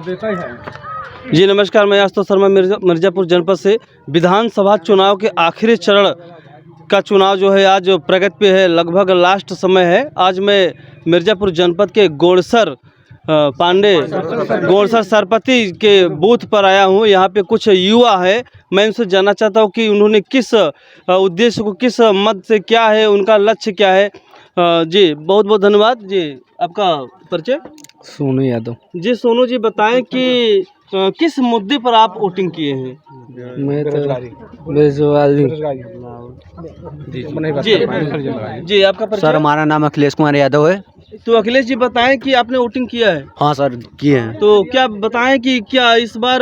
जी नमस्कार, मैं आशुतोष शर्मा मिर्ज़ापुर जनपद से। विधानसभा चुनाव के आखिरी चरण का चुनाव जो है आज प्रगति पे है, लगभग लास्ट समय है। आज मैं मिर्ज़ापुर जनपद के गोड़सर सरपति के बूथ पर आया हूँ। यहाँ पे कुछ युवा है, मैं उनसे जानना चाहता हूँ कि उन्होंने किस उद्देश्य को, किस मद से, क्या है उनका लक्ष्य, क्या है। जी बहुत बहुत धन्यवाद। जी आपका परिचय? सोनू यादव। जी सोनू जी, बताएं कि किस मुद्दे पर आप वोटिंग किए हैं? मैं तो बेरोजगारी। जी आपका परिचय? सर हमारा नाम अखिलेश कुमार यादव है। तो अखिलेश जी बताएं कि आपने वोटिंग किया है? हाँ सर किए हैं। तो क्या बताएं कि क्या इस बार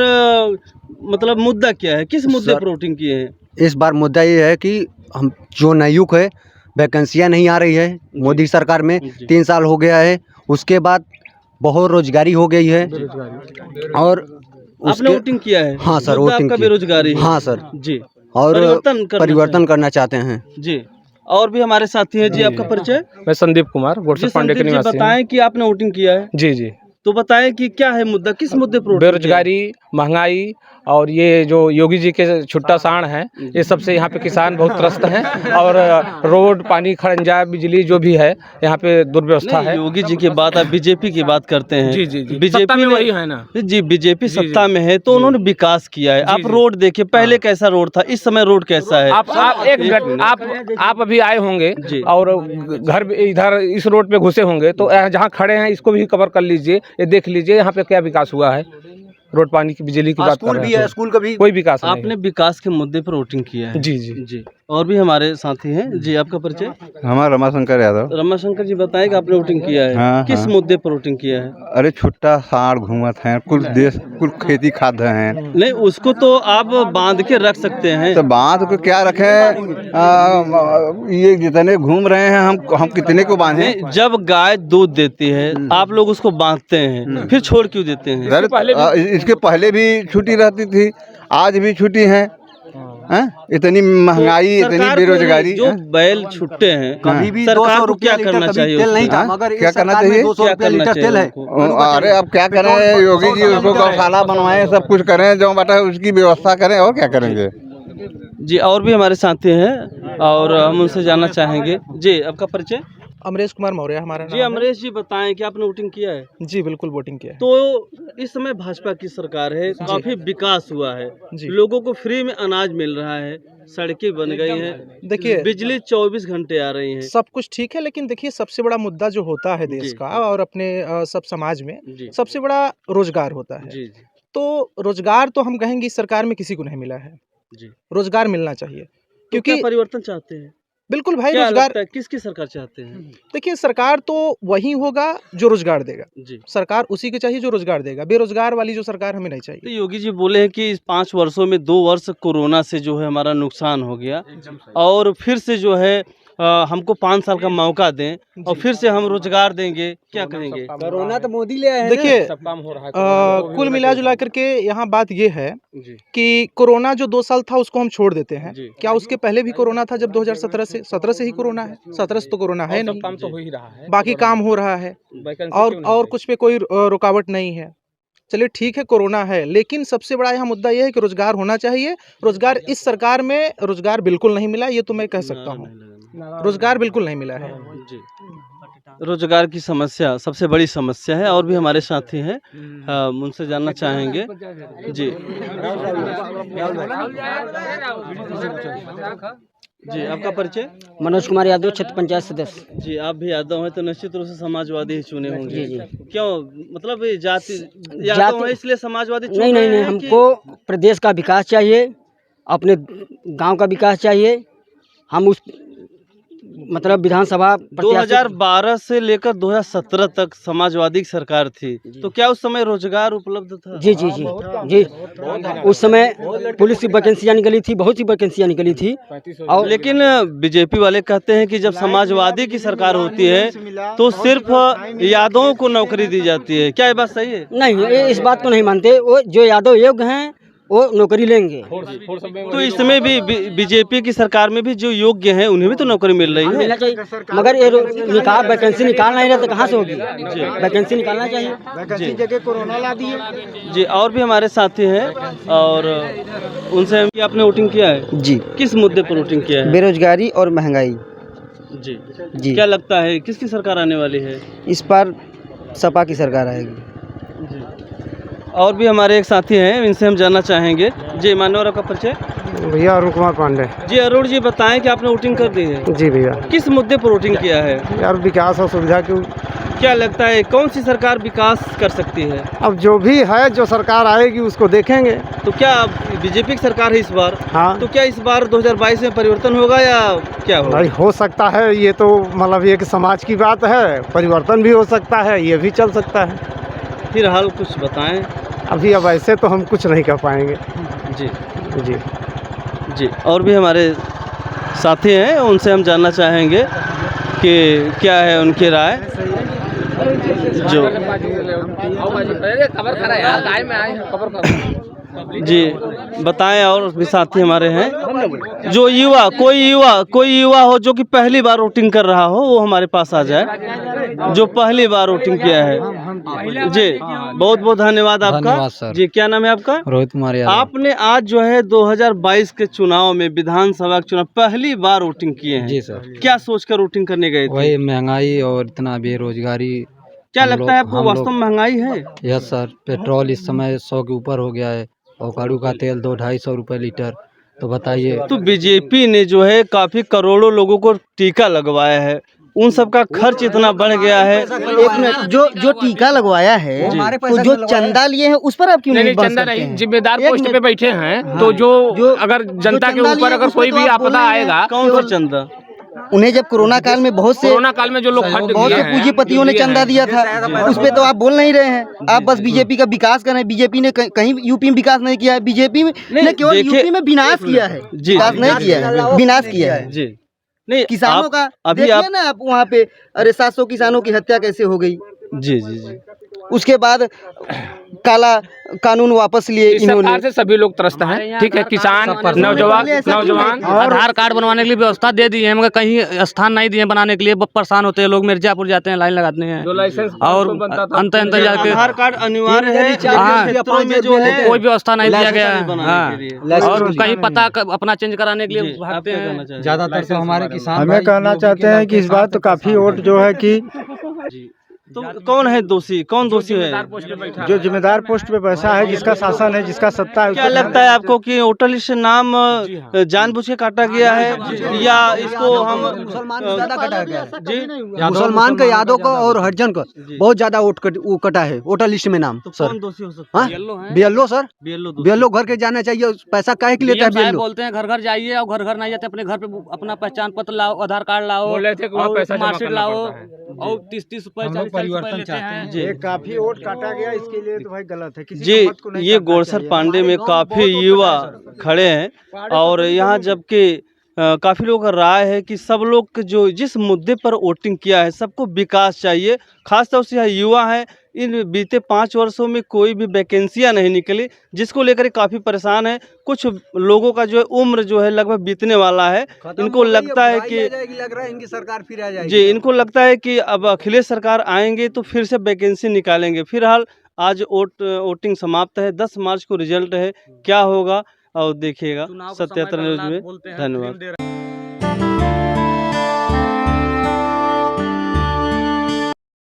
मतलब मुद्दा क्या है, किस मुद्दे पर वोटिंग किए हैं? इस बार मुद्दा ये है कि हम जो नवयुवक है, वैकेंसियाँ नहीं आ रही है मोदी सरकार में। 3 साल हो गया है, उसके बाद बहुत रोजगारी हो गई है और आपने वोटिंग किया है? हाँ सर, मुद्दा वोटिंग आपका बेरोजगारी है। हाँ सर जी, और परिवर्तन करना चाहते हैं। जी और भी हमारे साथी हैं। जी आपका परिचय? मैं संदीप कुमार, गोड़सर पांडे के निवासी हूं। बताएं कि आपने वोटिंग किया है? जी जी। तो बताएं कि क्या है मुद्दा, किस मुद्दे पर? बेरोजगारी, महंगाई और ये जो योगी जी के छुट्टा साण है, ये सबसे यहाँ पे किसान बहुत त्रस्त हैं। और रोड, पानी, खरंजा, बिजली जो भी है यहाँ पे दुर्व्यवस्था है। योगी जी की बात, आप बीजेपी की बात करते हैं। जी जी जी, बीजेपी में वही है ना। जी बीजेपी सत्ता में है तो उन्होंने विकास किया है। आप रोड देखिए, पहले कैसा रोड था, इस समय रोड कैसा है? आप अभी आए होंगे और घर इधर इस रोड पे घुसे होंगे तो जहाँ खड़े हैं इसको भी कवर कर लीजिए, ये देख लीजिए यहाँ पे क्या विकास हुआ है। रोड, पानी की, बिजली की बात कर रहे हैं। स्कूल का भी कोई विकास नहीं। आपने विकास के मुद्दे पर वोटिंग किया है? जी जी जी। और भी हमारे साथी हैं। जी आपका परिचय? हमारा रमाशंकर यादव। रमाशंकर जी बताएं कि आपने वोटिंग किया है? हाँ, किस मुद्दे पर वोटिंग किया है? अरे छुट्टा साड़ घूमत हैं, कुल देश कुल खेती खाद हैं। नहीं, उसको तो आप बांध के रख सकते हैं। तो बांध को क्या रखें? ये जितने घूम रहे हैं, हम कितने को बांधें? जब गाय दूध देती है आप लोग उसको बांधते हैं, फिर छोड़ क्यों देते हैं? इसके पहले भी छुट्टी रहती थी, आज भी छुट्टी है। इतनी महंगाई, इतनी बेरोजगारी। जो बैल छुट्टे हैं, कभी भी सरकार को क्या करना चाहिए? तेल नहीं था, मगर क्या करना चाहिए? 200 रुपया लीटर तेल है। अरे अब क्या करें, योगी जी उसको गौशाला बनवाएं, सब कुछ करें, जो बटा उसकी व्यवस्था करें, और क्या करेंगे। जी और भी हमारे साथी हैं और हम उनसे जानना चाहेंगे। जी आपका परिचय? अमरेश कुमार मौर्य हमारा नाम जी अमरेश जी बताएं कि आपने वोटिंग किया है? जी बिल्कुल वोटिंग किया है। तो इस समय भाजपा की सरकार है, काफी विकास हुआ है, लोगों को फ्री में अनाज मिल रहा है, सड़कें बन गई हैं, देखिए बिजली 24 घंटे आ रही है, सब कुछ ठीक है। लेकिन देखिए सबसे बड़ा मुद्दा जो होता है देश का और अपने सब समाज में, सबसे बड़ा रोजगार होता है। तो रोजगार तो हम कहेंगे इस सरकार में किसी को नहीं मिला है। रोजगार मिलना चाहिए, क्योंकि क्या परिवर्तन चाहते हैं? बिल्कुल भाई, रोजगार किसकी सरकार चाहते हैं? देखिए सरकार तो वही होगा जो रोजगार देगा। सरकार उसी को चाहिए जो रोजगार देगा। बेरोजगार वाली जो सरकार हमें नहीं चाहिए। तो योगी जी बोले हैं कि इस 5 वर्षों में 2 वर्ष कोरोना से जो है हमारा नुकसान हो गया और फिर से जो है हमको 5 साल का मौका दें और फिर से हम रोजगार देंगे। क्या कहेंगे? कोरोना तो मोदी ले आए हैं। देखिए कुल मिला जुला करके यहाँ बात ये है कि कोरोना जो 2 साल था उसको हम छोड़ देते हैं। क्या उसके पहले भी कोरोना था? जब 2017 से ही कोरोना है। 17 से तो कोरोना है नहीं, काम तो हो ही रहा है, बाकी काम हो रहा है और कुछ पे कोई रुकावट नहीं है। चलिए ठीक है, कोरोना है, लेकिन सबसे बड़ा यहाँ मुद्दा यह है कि रोजगार होना चाहिए। रोजगार इस सरकार में रोजगार बिल्कुल नहीं मिला, ये तो मैं कह सकता हूँ। रोजगार बिल्कुल नहीं मिला है। रोजगार की समस्या सबसे बड़ी समस्या है। और भी हमारे साथी हैं, उनसे जानना चाहेंगे। जी जी आपका परिचय? मनोज कुमार यादव, क्षेत्र पंचायत सदस्य। जी आप भी यादव हैं तो निश्चित रूप से समाजवादी ही चुने होंगे। जी जी। क्यों, मतलब ये जाति यादव है इसलिए समाजवादी चुन नहीं रहे नहीं नहीं, हैं हमको प्रदेश का विकास चाहिए, अपने गांव का विकास चाहिए। हम उस मतलब विधानसभा 2012 से लेकर 2017 तक समाजवादी की सरकार थी, तो क्या उस समय रोजगार उपलब्ध था? जी जी जी जी, उस समय पुलिस की वैकेंसियाँ निकली थी, बहुत सी वैकेंसियाँ निकली थी। और लेकिन बीजेपी वाले कहते हैं कि जब समाजवादी की सरकार होती है तो सिर्फ यादवों को नौकरी दी जाती है। क्या ये बात सही है? नहीं, इस बात को नहीं मानते। वो जो यादव योग्य हैं वो नौकरी लेंगे। तो इसमें भी बीजेपी की सरकार में भी जो योग्य हैं उन्हें भी तो नौकरी मिल रही है। मिलना चाहिए, मगर ये वैकेंसी निकालना ही रहा तो कहाँ से होगी? वैकेंसी निकालना चाहिए। जी जगह कोरोना ला दिए। जी, और भी हमारे साथी हैं और उनसे हम आपने वोटिंग किया है? जी, किस मुद्दे पर वोटिंग किया है? बेरोजगारी और महंगाई। जी जी, क्या लगता है किसकी सरकार आने वाली है? इस बार सपा की सरकार आएगी। जी, और भी हमारे एक साथी हैं, इनसे हम जानना चाहेंगे। जी, मानवर आपका परिचय? भैया अरुण कुमार पांडे। जी, अरुण जी बताएं कि आपने वोटिंग कर दी है? जी भैया। किस मुद्दे पर वोटिंग किया है? यार विकास और सुविधा क्यों? क्या लगता है कौन सी सरकार विकास कर सकती है? अब जो भी है, जो सरकार आएगी उसको देखेंगे। तो क्या बीजेपी की सरकार है इस बार? हाँ तो क्या इस बार 2022 में परिवर्तन होगा या क्या होगा? भाई, हो सकता है। ये तो मतलब ये कि समाज की बात है, परिवर्तन भी हो सकता है, ये भी चल सकता है। फिलहाल कुछ बताएं। अभी अब ऐसे तो हम कुछ नहीं कर पाएंगे। जी जी जी, और भी हमारे साथी हैं, उनसे हम जानना चाहेंगे कि क्या है उनकी राय। जो जी बताएं, और भी साथी हमारे हैं। जो कोई युवा हो जो कि पहली बार वोटिंग कर रहा हो वो हमारे पास आ जाए, जो पहली बार वोटिंग किया है। जी, बहुत बहुत धन्यवाद आपका। धन्यवाद सर। जी, क्या नाम है आपका? रोहित कुमार यादव। आपने आज जो है 2022 के चुनाव में, विधानसभा के चुनाव पहली बार वोटिंग किए हैं। जी सर। क्या सोचकर वोटिंग करने गए थे? वही महंगाई और इतना बेरोजगारी। क्या लगता है आपको वास्तव में महंगाई है? यस सर, पेट्रोल इस समय 100 के ऊपर हो गया है और कड़ू का तेल 200-250 रुपये लीटर। तो बताइए। तो बीजेपी ने जो है काफी करोड़ों लोगों को टीका लगवाया है, उन सब का खर्च इतना बढ़ गया है। एक मिनट, जो टीका लगवाया है तो जो चंदा लिए हैं उस पर आप क्यों नहीं चंदा नहीं, जिम्मेदार पोस्ट पे बैठे हैं। तो जो अगर जनता के ऊपर अगर कोई भी आपदा आएगा, कौन सा चंदा? उन्हें जब कोरोना काल में बहुत से जो लोग बहुत से पूंजीपतियों ने चंदा दिया था, उस पे तो आप बोल नहीं रहे हैं। आप बस बीजेपी का विकास कर रहे हैं। बीजेपी ने कहीं यूपी में विकास नहीं किया है। बीजेपी ने केवल यूपी में विनाश किया है, विकास नहीं किया है, विनाश किया है। जी नहीं, किसानों का अभी देखिए आप ना, आप वहाँ पे अरे 700 किसानों की हत्या कैसे हो गई। जी जी जी, उसके बाद काला कानून वापस लिए इस सरकार से सभी लोग त्रस्त हैं। ठीक है, किसान, नौजवान आधार कार्ड बनवाने के लिए व्यवस्था दे दी है, मगर कहीं स्थान नहीं दिए बनाने के लिए। बहुत परेशान होते हैं लोग, मिर्जापुर जाते हैं, लाइन लगाते हैं जो लाइसेंस और अंत जाके आधार कार्ड अनिवार्य है। हाँ, क्षेत्रों में जो है कोई व्यवस्था नहीं दिया गया है। बनाने के लिए। हाँ, और कहीं पता अपना चेंज कराने के लिए भागते हैं। ज़्यादातर तो हमारे किसान हमें कहना चाहते हैं कि इस बार तो काफी वोट जो है कि तो कौन है दोषी? कौन दोषी है? जो जिम्मेदार पोस्ट पे बैठा है, जिसका शासन है, जिसका सत्ता है। क्या लगता है आपको कि वोटर लिस्ट नाम जानबूझ के काटा गया है या इसको हम मुसलमान को ज्यादा कटा गया है। जी, मुसलमान का, यादव का और हरिजन का बहुत ज्यादा वो कटा है वोटर लिस्ट में नाम। तो सर कौन दोषी हो सकता है? बीएलओ सर, बीएलओ बीएलओ घर के जाना चाहिए। पैसा काहे के लेता है बीएलओ? बोलते हैं घर घर जाइए, और घर घर नहीं जाते, अपने घर पे अपना पहचान पत्र लाओ, आधार कार्ड लाओ, मार्कशीट लाओ, और 30-30 रुपए 40-40 रुपए लेते हैं। जी, काफी वोट काटा गया, इसके लिए तो भाई गलत है। किसी जी, को मत को नहीं ये काटना गोरसर चाहिए। पांडे में काफी युवा खड़े हैं और यहाँ जबकि काफी लोगों का राय है कि सब लोग जो जिस मुद्दे पर वोटिंग किया है सबको विकास चाहिए। खासतौर से यहाँ युवा है। इन बीते 5 वर्षों में कोई भी वैकेंसियाँ नहीं निकली, जिसको लेकर काफ़ी परेशान है। कुछ लोगों का जो है उम्र जो है लगभग बीतने वाला है। इनको लगता है कि लग रहा है इनकी सरकार फिर आ जाएगी। जी, इनको लगता है कि अब अखिलेश सरकार आएंगे तो फिर से वैकेंसी निकालेंगे। फिलहाल आज वोटिंग समाप्त है। 10 मार्च को रिजल्ट है, क्या होगा और देखिएगा 77 न्यूज़ में। धन्यवाद।